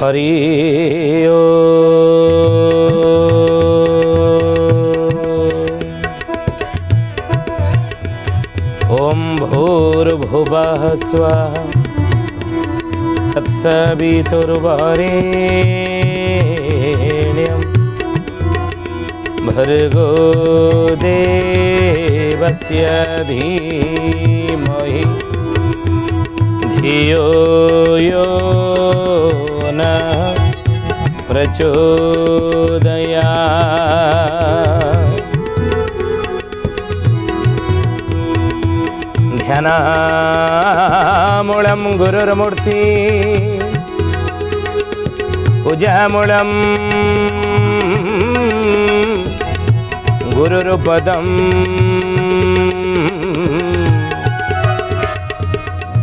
हरि ओम भूर्भुवः स्वः तत्सवितुर्वरेण्यं भर्गो देवस्य धीमहि धियो यो नः प्रचोदयात्। ध्यानामूलं गुरुर्मूर्ति पूजामूलं गुरुर्पदं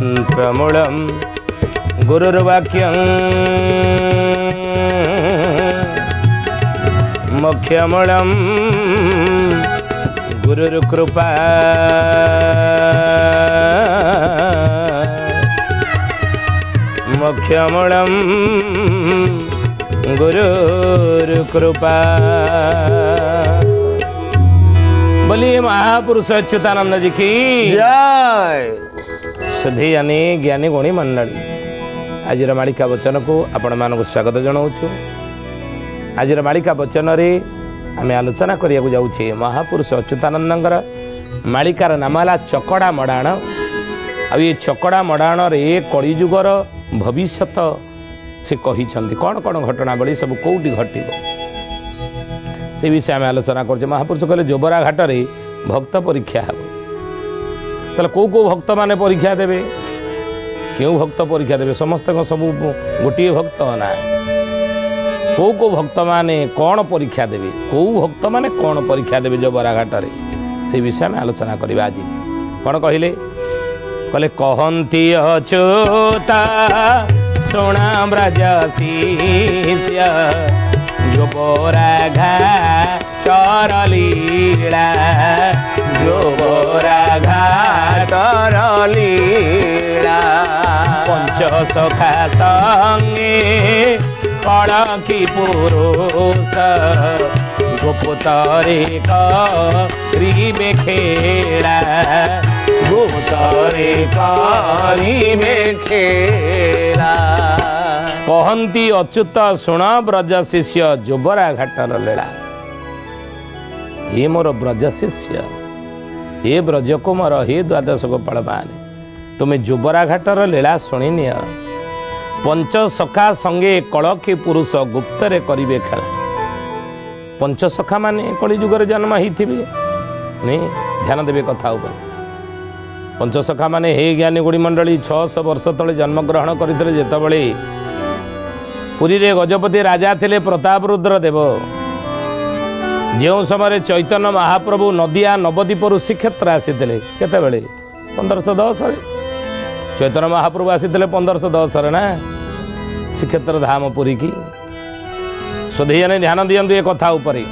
मंत्रमूलं गुरुर्वाक्यं मोक्षमूलं गुरुर्कृपा मोक्षमूलं गुरुर्कृपा। बोलिए महापुरुष अच्युतानंद जी की जय। सुधी यानी ज्ञानी गुणी मंडली आज मालिका वचन को आपण मानक स्वागत जनाऊँ। आज मालिका वचन रे आम आलोचना करिया जाऊे महापुरुष अच्युतानंदर मालिकार नाम है चकड़ा मडाण। आ ये चकड़ा मडाण रे कलिजुगर भविष्यत से कही कौन कौन घटनावली सब कौटी घटब से विषय आम आलोचना कर। महापुरुष कहले जोबरा घाट रे भक्त परीक्षा हे ताले कौ कौ भक्त माने परीक्षा देवे क्यों भक्त परीक्षा देवे समस्त सब गोटे भक्त ना कौ कौ भक्त माने कौन परीक्षा देवे कौ भक्त माने कौन परीक्षा देवे जोबरा घाट रे से विषय में आलोचना करवा। आज कौन कहले कहले कहंती अच्युता सोना ब्रज शिष्य जोबरा घाटर लीला जोबरा घाटर लीला पंच सखा संगे कड़की पुरुष गोपतरे करिबे खेला गुप्तरे करिबे खेला। कहंती अच्युत शुण ब्रज शिष्य जोबरा घाटर लीला। ये मोर ब्रज शिष्य ये ब्रज कुमार हे द्वादश गोपाल माने तुम्हें जोबरा घाटर लीला शुणी निय। पंच सखा संगे कलकी पुरुष गुप्तरे करिबे खेला। पंच सखा माने कली जुगर जन्म होती नहीं ध्यान देवे कथा उपर। पंच सखा माने हे ज्ञानी गुणी मंडली 600 वर्ष तले जन्म ग्रहण करते जेतबले पुरी रे गजपति राजा थिले प्रताप रुद्र देव जो समय चैतन्य महाप्रभु नदिया नवद्वीपर श्रीक्षेत्र आसीते केतबले 1510 चैतन्य महाप्रभु आसीते 1510 ना श्रीक्षेत्र धाम पुरी की सुधीजने ध्यान दियंतु ये कथा उपरे।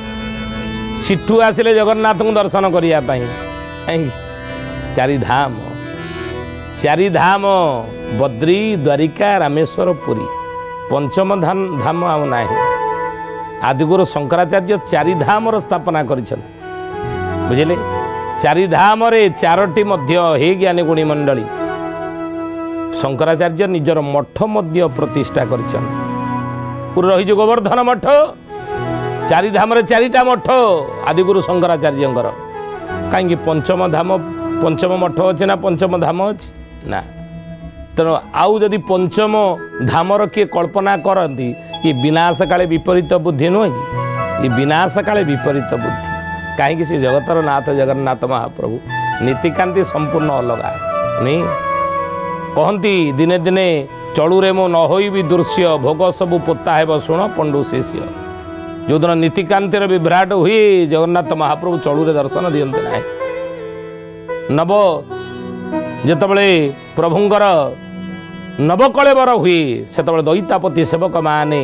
सिठू आसिले जगन्नाथ को दर्शन करने चारि धाम बद्री द्वारिका रामेश्वर पुरी पंचम धाम आउ ना। आदिगुरु शंकराचार्य चारि धाम स्थापना करिसेंति बुझिले। चारि धाम रे चारोटी मध्य हे ज्ञानी गुणी मंडली शंकराचार्य निजर मठ मध्य प्रतिष्ठा करिसेंति। पुरी रही गोवर्धन मठ चारि धाम रे चारिटा मठ आदिगुरु शंकराचार्यंकर कहीं पंचम मठ अच्छे ना पंचम धाम अच्छी ना। तेणु आउ जदि पंचम धामर किए कल्पना करती ये विनाश काले विपरीत बुद्धि नुहे कि ये विनाश काले विपरीत बुद्धि कहीं से जगतर नाथ जगन्नाथ महाप्रभु नीतिकांति संपूर्ण अलग नहीं कहती दिने दिने चलुरे मो न होइबी दृश्य भोग सबू पोता हेब शुण पंडु शिष्य। जो दिन नीतिकांतिर विभ्राट हुए जगन्नाथ महाप्रभु चलुरे दर्शन दियंते ना। नव जेतबले प्रभुंकर नवकलेवर हुए सेतबले दैतापति सेवक माने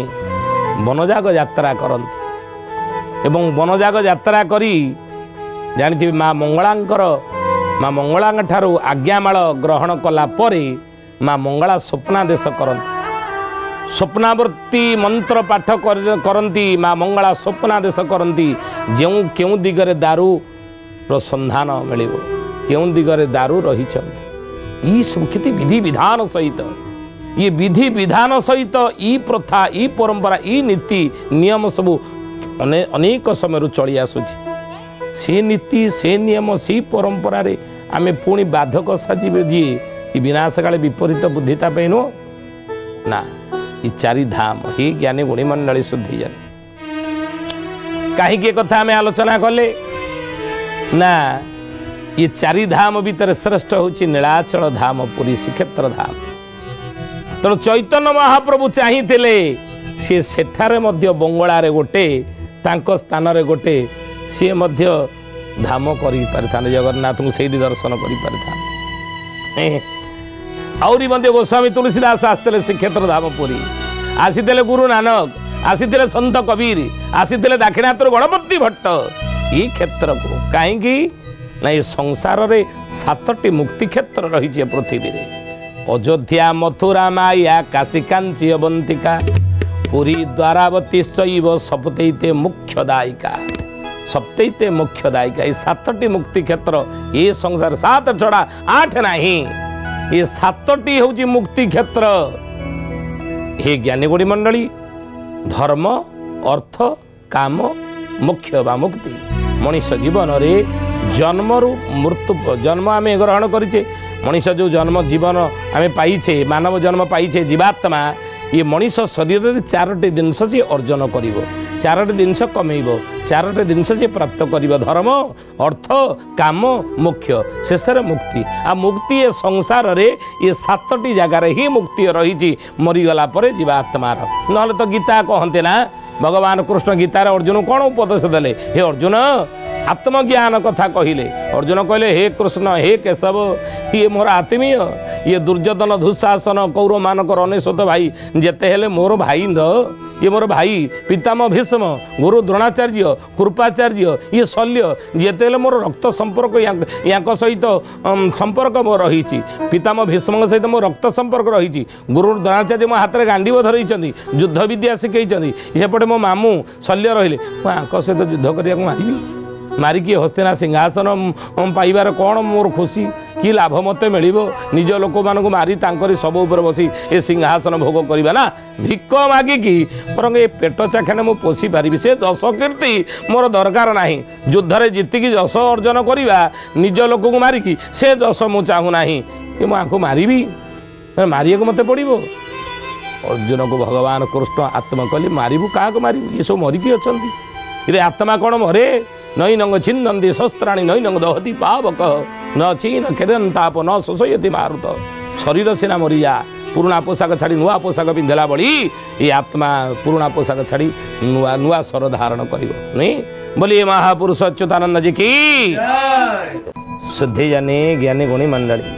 वनजाग यात्रा करती एवं वनजाग यात्रा करी जानिथिबे माँ मंगलांग ठारू आज्ञामाल ग्रहण कला परे माँ मंगला स्वप्नादेश करती स्वप्नावर्ती मंत्र पाठ करती माँ मंगला स्वप्नादेश करती जो क्यों दिगरे दारू सन्धान मिल क्यों दिगरे दारू रही सब किति विधि विधान सहित ये विधि विधान सहित ई प्रथा ई परंपरा ई नीति नियम सब अनेक समय चली आसुची से नीति से नियम से परंपरा रे आमे पुणी बाधक साजिबे जी ई विनाश काले विपरीत बुद्धिता पे नो ना ई चारि धाम ही ज्ञानी गुणी मंडली शुद्धि जाने कहीं के कथा आमे आलोचना कले ना ये चारि धाम भीतर श्रेष्ठ होची नीलाचल धाम पुरी श्रीक्षेत्र धाम तेणु चैतन्य महाप्रभु चाहिए सी सेठारे मध्य बंगलारे गोटे तांको स्थान रे गोटे सी मध्य धाम करि परिथान जगन्नाथ को सेठी दर्शन करि परिथान आउरी मध्य गोस्वामी तुलसीदास आसते श्रीक्षेत्र धाम पुरी आसीते गुरु नानक आसीते संत कबीर आसीते दाक्षिणात्य गणपति भट्ट ये क्षेत्र को कहीं ना ये संसार रे 7टी मुक्ति क्षेत्र रही पृथ्वी रे अयोध्या मथुरा माया काशी कांची अवंतिका पुरी द्वारावती शैव सप्तैते मुख्यदायिका सप्तैते मुख्यदायिका ये 7टी मुक्ति क्षेत्र ये संसार 7 छड़ा 8 नहीं ये 7टी हूँ मुक्ति क्षेत्र हे ज्ञानी गुणी मंडली धर्म अर्थ काम मोक्ष बा मुक्ति मनीष जीवन रे जन्मरु मृत्यु जन्म आम ग्रहण करिचे मनीष जो जन्म जीवन आम पाइछे मानव जन्म पाइछे जीवात्मा ये मनीष शरीर में 4टी जिनस से अर्जन कर 4टी जिनस कमेब 4टी जिनस से प्राप्त कर धर्म अर्थ काम मोक्ष शेष मुक्ति आ मुक्ति ये संसार रे ये 7टी जगार ही मुक्ति रही मरीगला जीवात्मार ना तो गीता कहते ना भगवान कृष्ण गीतार अर्जुन कौन उपदेश देले हे अर्जुन आत्मज्ञान कथा कहले अर्जुन कहले हे कृष्ण हे केशव ये मोर आत्मीय ये दुर्योधन दुशासन कौरव मानकर 99 भाई जेते हेले मोर भाई ये मोर भाई पितामह भीष्म गुरु द्रोणाचार्य कृपाचार्य ये शल्य जेते हेले मोर रक्त संपर्क या सहित संपर्क मोर रही पितामह भीष्म सहित मोर रक्त संपर्क रही गुरु द्रोणाचार्य मो हाथ में गांडीव धरई युद्ध विद्या शिखई सेपटे मो मामू शल्य रहिले सहित युद्ध करने मारिबी मारिकी हस्तिना सिंहासन पाइबार कौन मोर खुशी कि लाभ मत मिल निज लोक मान मारी सब उपर बसी ए सिंहासन भोग करवा ना भिक मागिकी बरं ये पेट चाखाने मुझे पोषी पारि से जश कीर्ति मोर दरकार ना युद्ध जीतिकी जश अर्जन करवा निज लोक को मारिकी से जश मुझे चाहूना कि मुझे मारि मारिया मत पड़ो अर्जुन को भगवान कृष्ण आत्मा कहली मारू क्या मारू ये सब मरिकी अच्छा ये आत्मा कौन मरे नैनंग छिन्दी शस्त्राणी नैनंग दहती पावक न चीन केदंताप न शोषयती मारुत शरीर सीना मरीजा पुराणा पोशाक छाड़ी नुआ पोशाक पिंधला बड़ी ये आत्मा पुराणा पोशाक छाड़ी नुआ नुआ स्वर धारण कर बोलिए महापुरुष अच्युतानंद जी की शुद्धि जानी ज्ञानी गुणी मंडली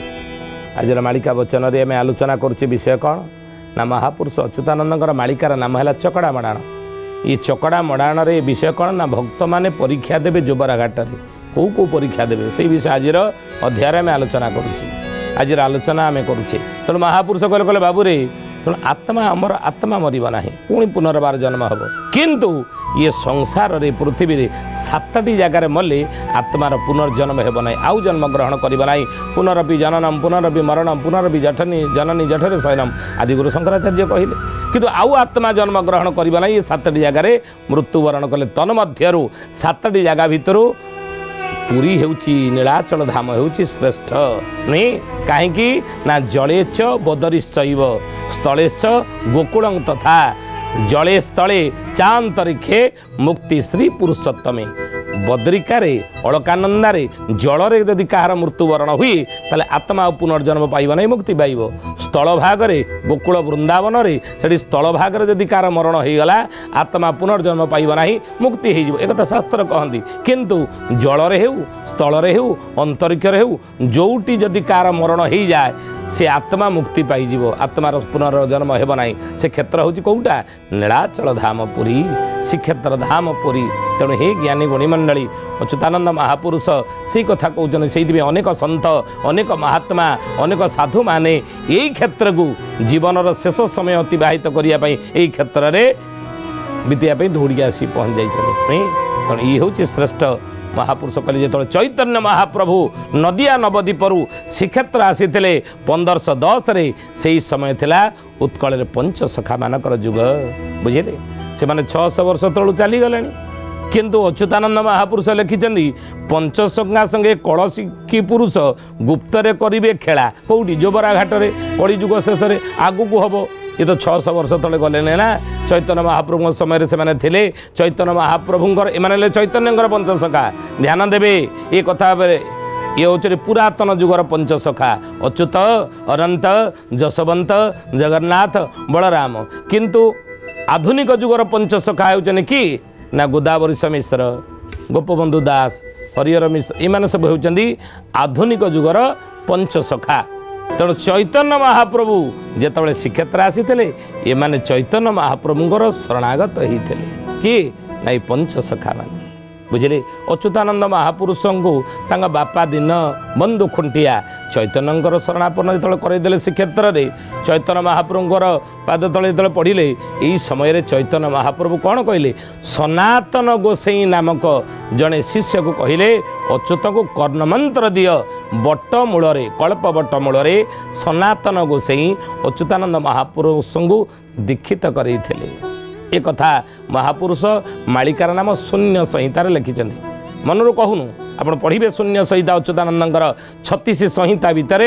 आज मालिका वचन रे आम आलोचना करुचे विषय कौन ना महापुरुष अच्युतानंद मालिकार नाम है चकड़ा मडाण ये चकड़ा मडाण रे विषय कौन ना भक्त माने परीक्षा देवे जोबरा घाट कौ परीक्षा देवे से विषय आज अध्याय में आलोचना करुचे आज आलोचना आम करुचे तेणु महापुरुष कहले बाबू रे तेणु आत्मा आमर आत्मा मरब ना पुणी पुनर्बार जन्म हम किंतु ये संसार रे पृथ्वी रे 7टी जगार मले आत्मार पुनर्जन्म हेब ना आउ जन्म ग्रहण करब ना पुनरपि जननम पुनरपि मरणम पुनरपि जठनी जननी जठरे शयनम आदि गुरु शंकराचार्य कहले किंतु आउ आत्मा जन्म ग्रहण करब ना ये 7टी जगार मृत्युवरण कले तन्मध्यरु 7टी जगह भितरु पुरी हेउची नीलाचल धाम हेउची श्रेष्ठ नी काहेकि ना जलेच बदरीश्चैव स्थलेच गोकुलं तथा जले स्थले चांतरिक्षे मुक्ति श्री पुरुषोत्तमे बद्रिकारे अलकानंदारे जलरे यदि कहार मृत्युवरण हुए ताले आत्मा पुनर्जन्म पाइब ना मुक्ति पाइब स्थल भागरे गोकुल वृंदावन रे सेठी स्थल भागरे यदि कहार मरण हो गला आत्मा पुनर्जन्म पाइब ना मुक्ति हो एक शास्त्र कहती किंतु जलरे हेउ स्थल रे हेउ अंतरिक्ष रे हेउ जोटी यदि कहार मरण हो जाए से आत्मा मुक्ति पाइब आत्मार पुनर्जन्म हेब ना से क्षेत्र हूँ कौटा नीलाचल धाम पुरी श्रीक्षेत्र धाम पुरी तेणु हे ज्ञानी गुणीमंडली अच्युतानंद महापुरुष से कथा कहते से अनेक सन्त अनेक महात्मा अनेक साधु माने यही क्षेत्र को जीवनर शेष समय अतिबाहित करने यही क्षेत्र में बीतवाई दौड़ी आसी पहुँच जाइए तेणु ये हूँ श्रेष्ठ महापुरुष कहले जो चैतन्य महाप्रभु नदिया नवद्वीपरू श्रीक्षेत्र आसी 1510 से ही समय थिला उत्कल पंच सखा मानकर जुग बुझे से मैंने 600 वर्ष तलू चली गले किंतु अच्युतानंद महापुरुष लिखिं पंचसखा संगे कलसी पुरुष गुप्तरे करिवे खेला कौटी जोबरा घाटे कलिजुग शेष आगु को हम ये तो 600 वर्ष तले गले ना चैतन्य महाप्रभु समय से मैंने थे चैतन्य महाप्रभुंर एम चैतन्य पंचसखा ध्यान देवे ये कथा ये हूँ पुरातन जुगर पंचसखा अच्युत अनंत जशवंत जगन्नाथ बलराम किंतु आधुनिक जुगर पंचसखा होने कि ना गोदावरीश मिश्र गोपबंधु दास हरिहर मिश्र ये सब होती आधुनिक जुगर पंचसखा तेणु चैतन्य महाप्रभु जिते श्रीक्षेत्र आसी ये चैतन्य महाप्रभुंर शरणागत होते कि ना पंचसखा मान बुझे अच्युतानंद महापुरुष को बापा दीन बंधु खुंटिया चैतन्य शरणापन्न जो करदे श्रीक्षेत्र में चैतन्य महाप्रभुंर पाद तले जो पढ़ले यही समय चैतन्य महाप्रभु कौन कहले सनातन गोसाई नामक जड़े शिष्य को कहले अच्युत को कर्णमंत्र दिय बट मूल कल्प बट मूल सनातन गोसाई अच्युतानंद महापुरुष को दीक्षित करते एक कथा महापुरुष मालिकार नाम शून्य संहितार लिखिं मनरू कहूनु आप पढ़े शून्य संहिता अच्युतानंदर 36 संहिता भितर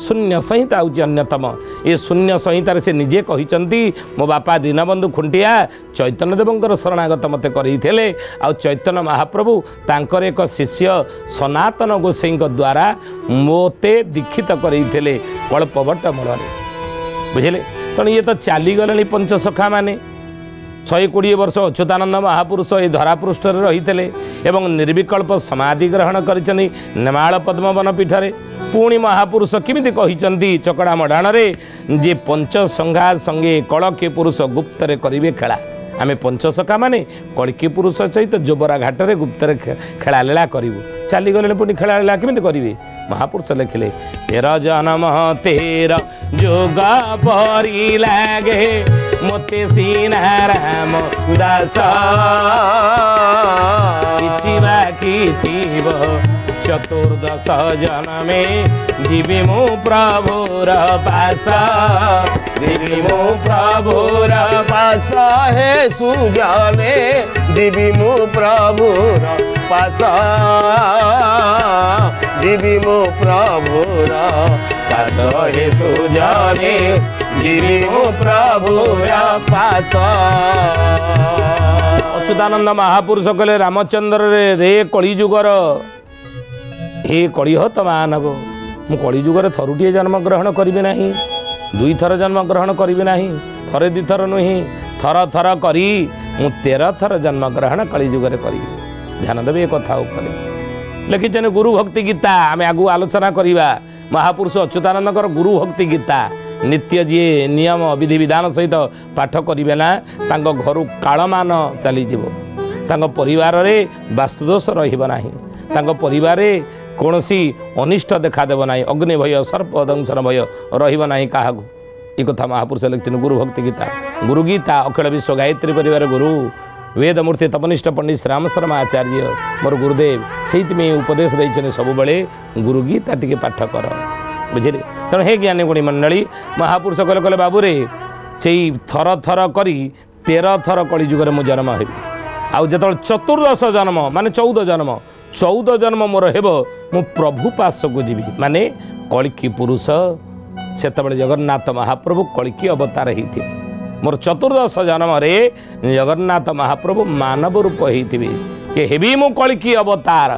शून्य संहिता हूँ अन्यतम ये शून्य संहितार से निजे कहते मो बापा दीनबंधु खुंटिया चैतन्य देवंकर शरणागत मते करते आ चैतन्य महाप्रभु तांकर एक शिष्य सनातन गोसाई द्वारा मोते दीक्षित करते कल्पवट मूल बुझे तेणु ये तो चलीगले पंचसखा माने 120 वर्ष अच्युतानंद महापुरुष ये धरापृष्ठ रही एवं निर्विकल्प समाधि ग्रहण कर नेमाल पद्मवन पीठरे पुणी महापुरुष किमिति कहते चकड़ा मडाण जे पंचसंघा संगे कलकी पुरुष गुप्तरे करिवे खेला आम पंचसखा माने कलकी पुरुष सहित जोबरा घाटे गुप्तरे खेला लीला करूँ चलीगले पुणी खेला लीला किमिति करिवे महापुरुष लिखिले 13 जन्म 13 जोग परी लागे मोते सीना राम दास किछि बाकी थीब चतुर्दश जन्मे जीवी मु प्रभुर पास जीवी मु प्रभुर पास हे सुजने जीवी मु प्रभुर पास जीवी मु प्रभुर पास हे सुजने जीवी मु प्रभुर पास। अच्युतानंद महापुरुष कहले रामचंद्र रे कलिजुगर हे कलिह तो मानव मु कलिजुगर थरुटिए जन्म ग्रहण करी ना 2 थर जन्म ग्रहण करी ना थरे 2 थर नुही थर थर करी मु 13 थर जन्म ग्रहण कलिजुगर करी ध्यान देवे ये कथा लिखिं गुरु भक्ति गीता आम आगु आलोचना करवा महापुरुष अच्युतानंदर गुरु भक्ति गीता नित्य जी नियम विधि विधान सहित पाठ करेंगे ना घर कालमान चलीज परिवार रे वास्तुदोष रहा परिवार कौन अनिष्ट देखादेव ना अग्नि भय सर्प दंशन भय रहा क्या ये कथा महापुरुष लिखिं गुरु भक्ति गीता गुरु गीता अखिल विश्व गायत्री परिवार गुरु वेदमूर्ति तपनिष्ठ पंडित श्रीराम शर्मा आचार्य मोर गुरुदेव से उपदेश देते सब बड़े गुरु गीता टी पाठ कर बुझे तेणु हे ज्ञानी गुणी मंडली महापुरुष कहले कहले बाबूरे से थर थर करी 13 थर कलिजुगर मु जन्म हेबी आउ जो चतुर्दश जन्म माने 14 जन्म मोर हेब मु प्रभु पास को जीवी माने कलिकी पुरुष सेतबेले जगन्नाथ महाप्रभु कलिकी अवतार होते मोर चतुर्दश जन्म रे जगन्नाथ महाप्रभु मानव रूप होते ये हेबी मु कलिकी अवतार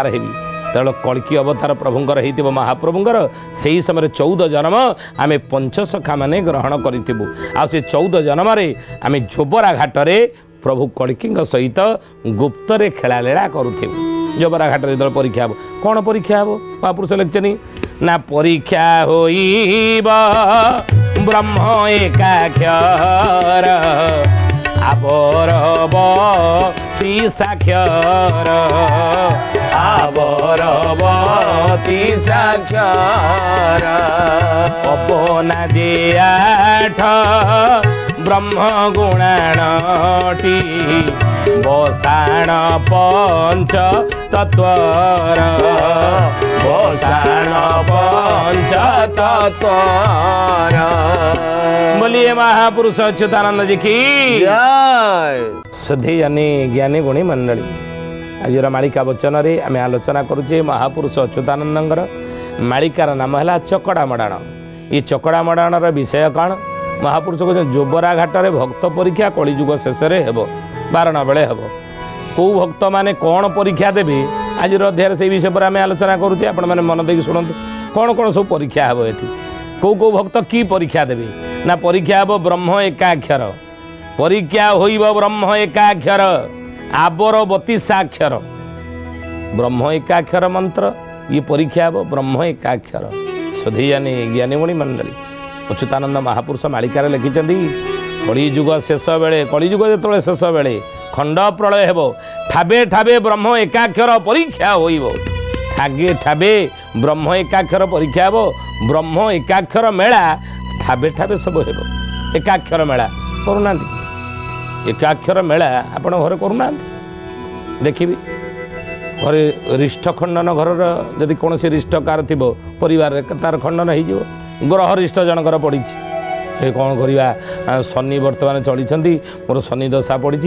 हेबी तेणु कलिकी अवतार प्रभुंर हो महाप्रभुंर से ही समय 14 जन्म आम पंचसखा माने ग्रहण करूँ आ 14 जन्म आम जोबरा घाटे प्रभु कलिकी सहित गुप्तरे खेला लीला करूँ जोबरा घाटे जो परीक्षा हे कौन परीक्षा हे महापुरुष लिखिं ना परीक्षा होइब ब्रह्म एकाक्षर आबरबती साक्षर आबरबती साक्षर अपना जे आठ ब्रह्म गुणाणटी बसाण पंच तत्वर बसाण पंच तत्वर बोलिए महापुरुष अच्युतानंद जी की जय। सुधी यानी ज्ञानी गुणी मंडली आज मालिका वचन आम आलोचना करुचे महापुरुष अच्युतानंदर मालिकार नाम है चकड़ा मडाण। ये चकड़ा मडाणर विषय कौन महापुरुष कहते जोबरा घाटर भक्त परीक्षा कलिजुग शेष हेब 12 बेले हेब कौ भक्त मैंने कौन परीक्षा देवी आज अध्याय से विषय पर आम आलोचना करुचे आपण मैंने मन देकी शुणु कौन कौन सब परीक्षा हेब ये कौ कौ भक्त की परीक्षा देवी ना परीक्षा हेब ब्रह्म एकाक्षर परीक्षा होइब ब्रह्म एकाक्षर आबरबती साक्षर ब्रह्म एकाक्षर मंत्र ये परीक्षा हेब ब्रह्म एकाक्षर सुधीयानी ज्ञानीमणि मंडली अच्युतानंद महापुरुष मालिकार लिखिं कलिजुग शेष बेले कलिजुग जो शेष बेले खंड प्रलय हेब ठाबे ठाबे ब्रह्म एकाक्षर परीक्षा होइब ठागे ठाबे ब्रह्म एकाक्षर परीक्षा हेब ब्रह्म एकाक्षर मेला ठाबे ठाबे सब हेब एकाक्षर मेला करूना एकाक्षर मेला आपण घर करूना देखिए घरे रिष्ठ खंडन घर जदि कौन रिष्ठ कार थी परिवार तार खंडन हो ग्रह रिष्ठ जनकर पड़ी ये कौन करवा शनि बर्तमान चली मोर शनि दशा पड़ी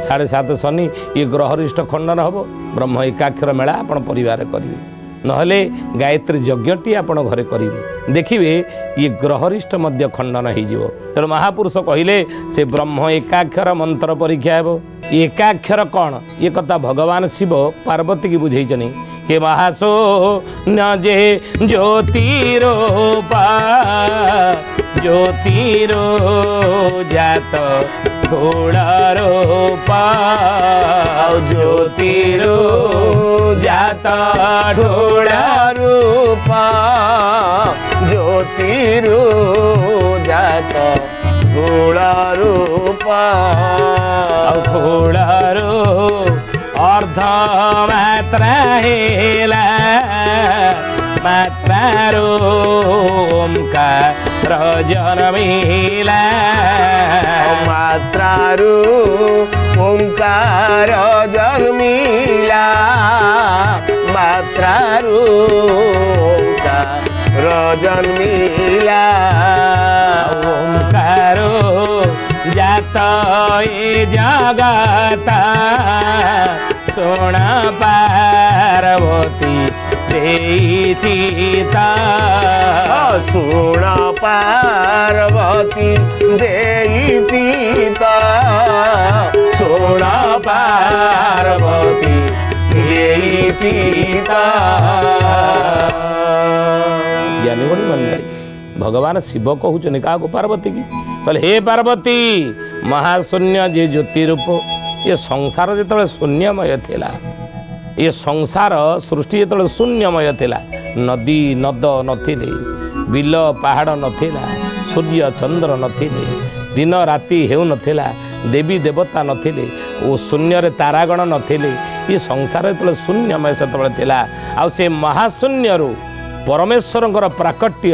7.5 शनि ये ग्रह रिष्ठ खंडन हम ब्रह्म एकाक्षर मेला आप परिवार करेंगे नहले गायत्री यज्ञटी आपण घरे करेंगे देखिए ये ग्रहरिष्ठ मध्य खंडन हो तेणु महापुरुष कहले से ब्रह्म एकाक्षर मंत्र परीक्षा हेब एकाक्षर कौन ये कथा भगवान शिव पार्वती की बुझेचन के महासो न जे ज्योतिरोपा ज्योतिरो जात ढोलारोपा ज्योतिरो जात ढोलारूपा ज्योतिरो जात ढोलारूपा ढोलारो अर्ध मात्रा हेला मात्रारो ओंकार जनमिला मात्रारू ओंकार जन्मिला मात्रारू ओंकार जन्मिला ओंकारो जात ए जगत सोना पार्वती देईचिता सुण पार्वती देईचिता सुण पार्वती देईचिता ज्ञानीगुणी मंडली भगवान शिव कहूँ क्या पार्वती की कहले हे पार्वती महाशून्य जे ज्योति रूप ये संसार जो शून्यमय थिला ये संसार सृष्टि जो शून्यमय थिला नदी नद नथिले बिल पहाड़ नथिला सूर्य चंद्र नथिले दिन राति हेउ नथिला देवी देवता नथिले ओ शून्य रे तारागण नथिले ये संसार जो शून्यमय से थिला आ से महाशून्य परमेश्वरंकर प्राकट्य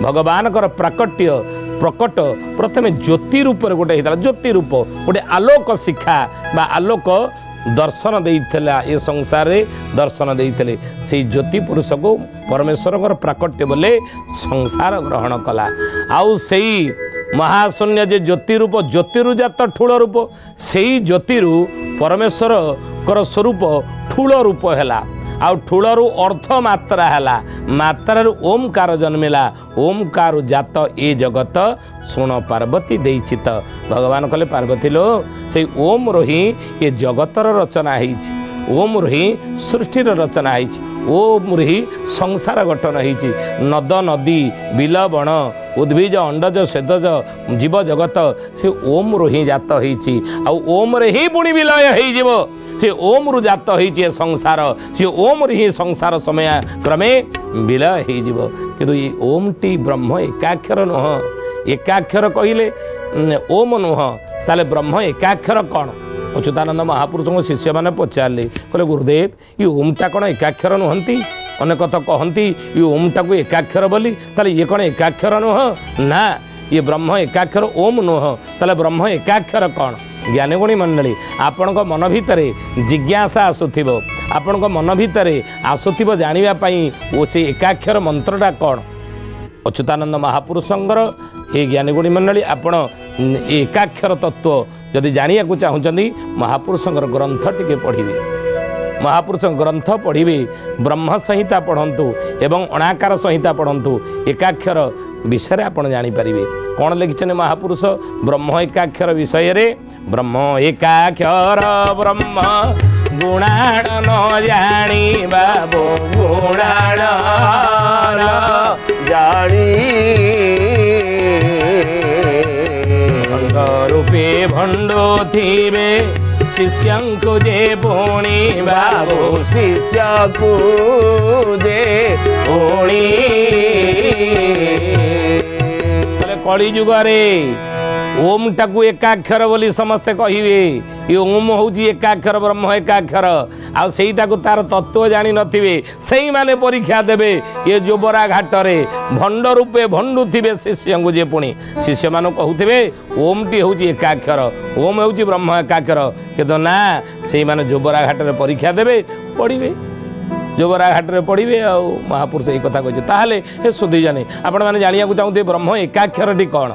भगवान प्राकट्य प्रकट प्रथम ज्योति रूप गोटे होता ज्योति रूप गोटे आलोक शिक्षा बा आलोक दर्शन देइथिला ये संसार रे दर्शन देइथिले से ज्योति पुरुष को परमेश्वर प्राकट्य बोले संसार ग्रहण कला आउ सेई महाशून्य जे ज्योति रूप ज्योतिरु जात ठूल रूप सेई ज्योतिरु परमेश्वर कर स्वरूप ठूल रूप हैला आउ ठूलरू अर्थ मात्रा हैला मात्रार ओमकार जन्मिला ओमकार जात ए जगत शुण पार्वती देइचित भगवान कहले पार्वती लो से ओम रो ही ये जगतर रचना होम रो ही सृष्टिर रचना ओम हि संसार गठन होती नद नदी बिल बण उद्भिज अंडज स्वेदज जीव जगत से ओम रु ही जात होती ओम रे ही पुणी विलय हो से ओम रु जात होती संसार से ओम रे ही संसार समय क्रमे विलय हो कि ये ओम टी ब्रह्म एकाक्षर नुह एकाक्षर कहले ओम नुह ताले ब्रह्म एकाक्षर कौन अच्युतानंद महापुरुषों शिष्य मैंने पचारे कहले गुरुदेव ये ओमटा कौन एकाक्षर नुहंती अनेक तो कहती ये ओमटा को एकाक्षर बोली ताले ये कौन एकाक्षर नुह ना ये ब्रह्म एकाक्षर ओम नुह ताले ब्रह्म एकाक्षर कौन ज्ञानगुणी मंडली आपण मन भितर जिज्ञासा आसुथिबो आपण मन भितर आसुथिबो जानिबा पई ओ से एकाक्षर मंत्रटा कौन अच्युतानंद महापुरुषंकर ये ज्ञानगुणी मंडली आपण एकाक्षर तत्व जदि जानिया को चाहूँगी महापुरुषंकर ग्रंथ टिके पढ़िबे महापुरुष ग्रंथ पढ़िबे ब्रह्म संहिता पढ़ंतु एवं अणाकार संहिता पढ़ंतु एकाक्षर विषय आपण जानीपारे कौन लिखिछन महापुरुष ब्रह्म एकाक्षर विषय रे ब्रह्म एकाक्षर ब्रह्म गुणाण न जानी बाबो गुणाण जानी भंड रूपे भंडो थीबे शिष्यंको जे पुणी बाबो शिष्य को दे पुणी कली जुगरे ओम टाकू एकाक्षर बोली समस्ते कहिबे ये ओम होची एकाक्षर ब्रह्म एकाक्षर आ सेईटा को तार तत्व जानी नथिबे सेई माने परीक्षा देबे ये जोबरा घाटरे भंड रूपे भंडु थिबे शिष्य को जे पुणी शिष्य मानो कहउथिबे ओम टी होची एकाक्षर ओम होची ब्रह्म एकाक्षर केतो ना सेई माने जोबरा घाटरे परीक्षा देबे पढ़िबे जोबरा घाटरे पढ़िबे आ महापुरुष ए कथा कहजे ताहाले हे सुधी जाने आपण माने जानिया को चाहते ब्रह्म एकाक्षर टी कोन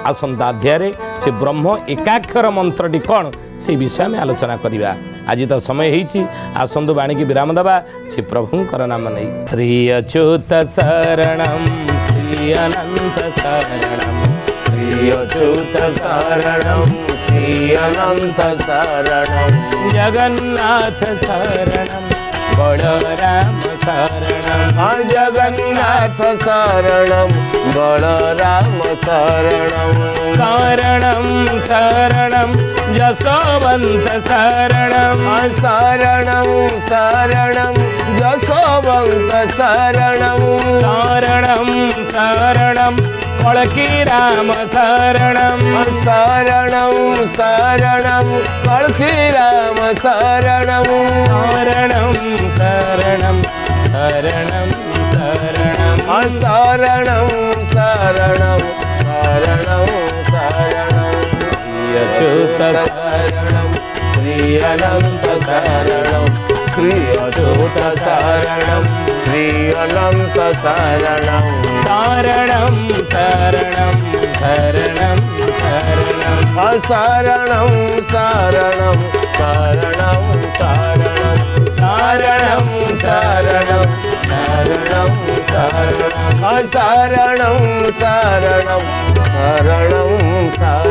आसंता अध्याय से ब्रह्म एकाक्षर मंत्रटी कौन से विषय में आलोचना करवा आज तो समय होती आसंतु बाणी की विराम दबा से प्रभुंकर नाम नहीं श्री अच्युत शरणम श्री अनंत शरणम श्री अच्युत शरणम श्री अनंत शरणम जगन्नाथ शरणम बलराम शरणम जगन्नाथ शरणम बलराम शरणम शरणम शरणम जसोवंत शरणम शरणम शरणम जसोवंत शरणम शरणम शरणम कलकी राम शरणम शरणम शरणम कलकी राम शरणम शरणम शरणम शरणम शरणम शरणम शरणम शरणम शरणम श्री अच्युत शरणम श्री अनंत शरणम श्री अच्युत शरणम श्री अनंत शरणम शरणम शरणम शरणम शरणम शरणम शरणम शरणम शरणम शरणम शरणम शरणम शरणम शरणम शरणम शरणम शरणम